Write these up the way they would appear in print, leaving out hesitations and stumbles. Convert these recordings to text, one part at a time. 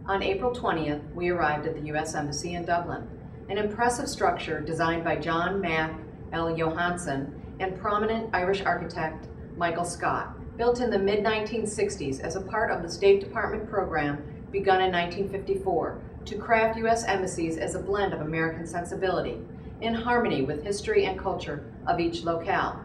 On April 20th, we arrived at the U.S. Embassy in Dublin, an impressive structure designed by John Mac L. Johansson and prominent Irish architect Michael Scott, built in the mid-1960s as a part of the State Department program begun in 1954 to craft U.S. embassies as a blend of American sensibility, in harmony with history and culture of each locale.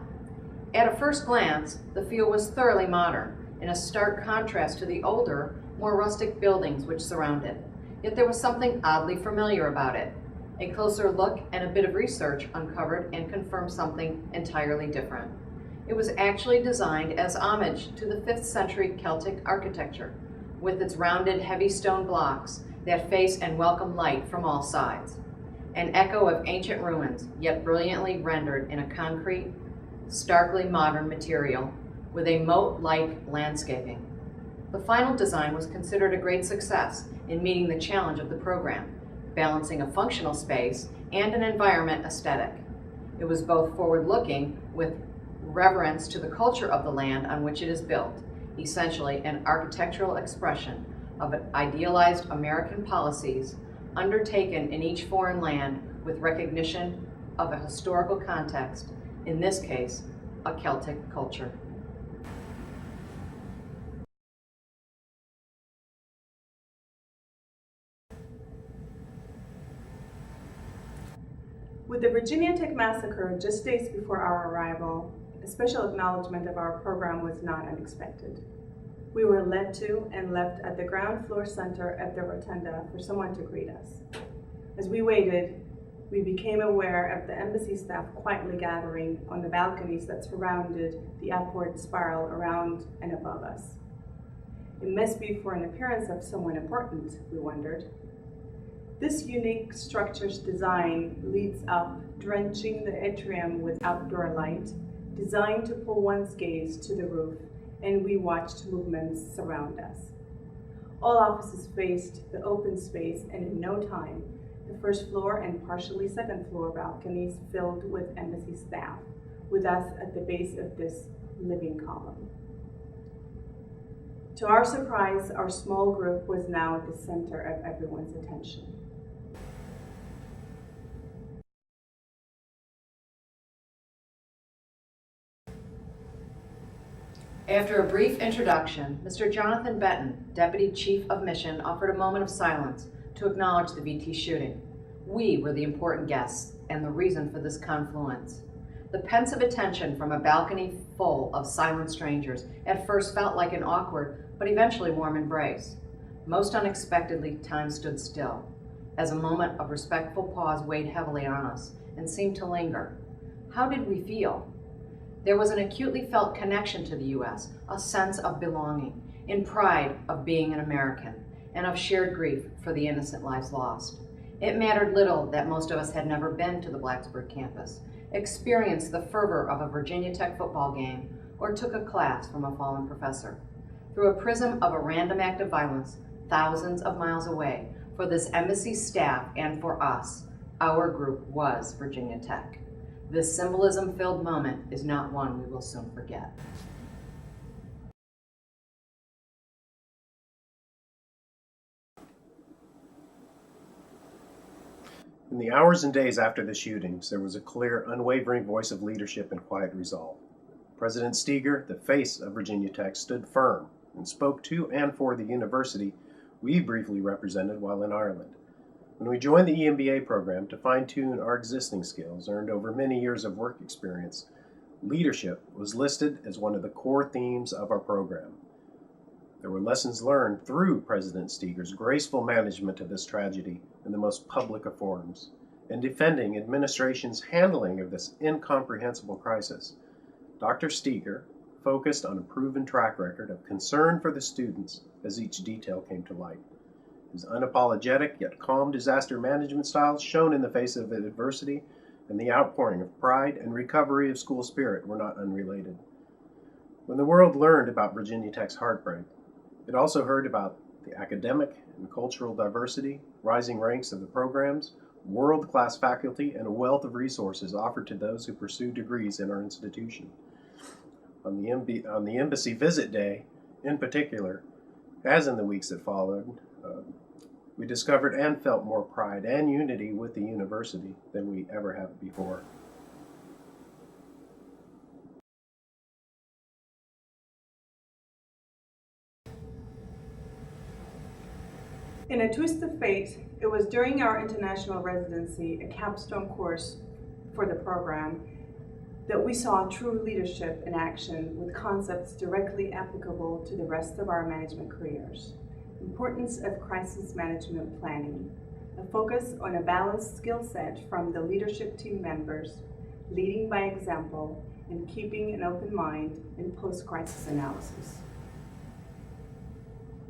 At a first glance, the feel was thoroughly modern, in a stark contrast to the older, more rustic buildings which surround it. Yet there was something oddly familiar about it. A closer look and a bit of research uncovered and confirmed something entirely different. It was actually designed as homage to the 5th century Celtic architecture, with its rounded, heavy stone blocks that face and welcome light from all sides. An echo of ancient ruins, yet brilliantly rendered in a concrete, starkly modern material with a moat-like landscaping. The final design was considered a great success in meeting the challenge of the program, balancing a functional space and an environment aesthetic. It was both forward-looking with reverence to the culture of the land on which it is built, essentially an architectural expression of idealized American policies undertaken in each foreign land with recognition of a historical context, in this case, a Celtic culture. With the Virginia Tech massacre just days before our arrival, a special acknowledgement of our program was not unexpected. We were led to and left at the ground floor center of the rotunda for someone to greet us. As we waited, we became aware of the embassy staff quietly gathering on the balconies that surrounded the upward spiral around and above us. It must be for an appearance of someone important, we wondered. This unique structure's design leads up, drenching the atrium with outdoor light, designed to pull one's gaze to the roof, and we watched movements surround us. All offices faced the open space, and in no time, the first floor and partially second floor balconies filled with embassy staff, with us at the base of this living column. To our surprise, our small group was now at the center of everyone's attention. After a brief introduction, Mr. Jonathan Benton, Deputy Chief of Mission, offered a moment of silence to acknowledge the VT shooting. We were the important guests and the reason for this confluence. The pensive attention from a balcony full of silent strangers at first felt like an awkward, but eventually warm embrace. Most unexpectedly, time stood still, as a moment of respectful pause weighed heavily on us and seemed to linger. How did we feel? There was an acutely felt connection to the U.S., a sense of belonging, in pride of being an American, and of shared grief for the innocent lives lost. It mattered little that most of us had never been to the Blacksburg campus, experienced the fervor of a Virginia Tech football game, or took a class from a fallen professor. Through a prism of a random act of violence, thousands of miles away, for this embassy staff and for us, our group was Virginia Tech. This symbolism-filled moment is not one we will soon forget. In the hours and days after the shootings, there was a clear, unwavering voice of leadership and quiet resolve. President Steger, the face of Virginia Tech, stood firm and spoke to and for the university we briefly represented while in Ireland. When we joined the EMBA program to fine-tune our existing skills earned over many years of work experience, leadership was listed as one of the core themes of our program. There were lessons learned through President Steger's graceful management of this tragedy in the most public of forums, and defending administration's handling of this incomprehensible crisis. Dr. Steger focused on a proven track record of concern for the students as each detail came to light. His unapologetic yet calm disaster management style shone in the face of adversity, and the outpouring of pride and recovery of school spirit were not unrelated. When the world learned about Virginia Tech's heartbreak, it also heard about the academic and cultural diversity, rising ranks of the programs, world-class faculty, and a wealth of resources offered to those who pursue degrees in our institution. On the embassy visit day, in particular, as in the weeks that followed, We discovered and felt more pride and unity with the university than we ever have before. In a twist of fate, it was during our international residency, a capstone course for the program, that we saw true leadership in action with concepts directly applicable to the rest of our management careers. Importance of crisis management planning, a focus on a balanced skill set from the leadership team members, leading by example, and keeping an open mind in post-crisis analysis.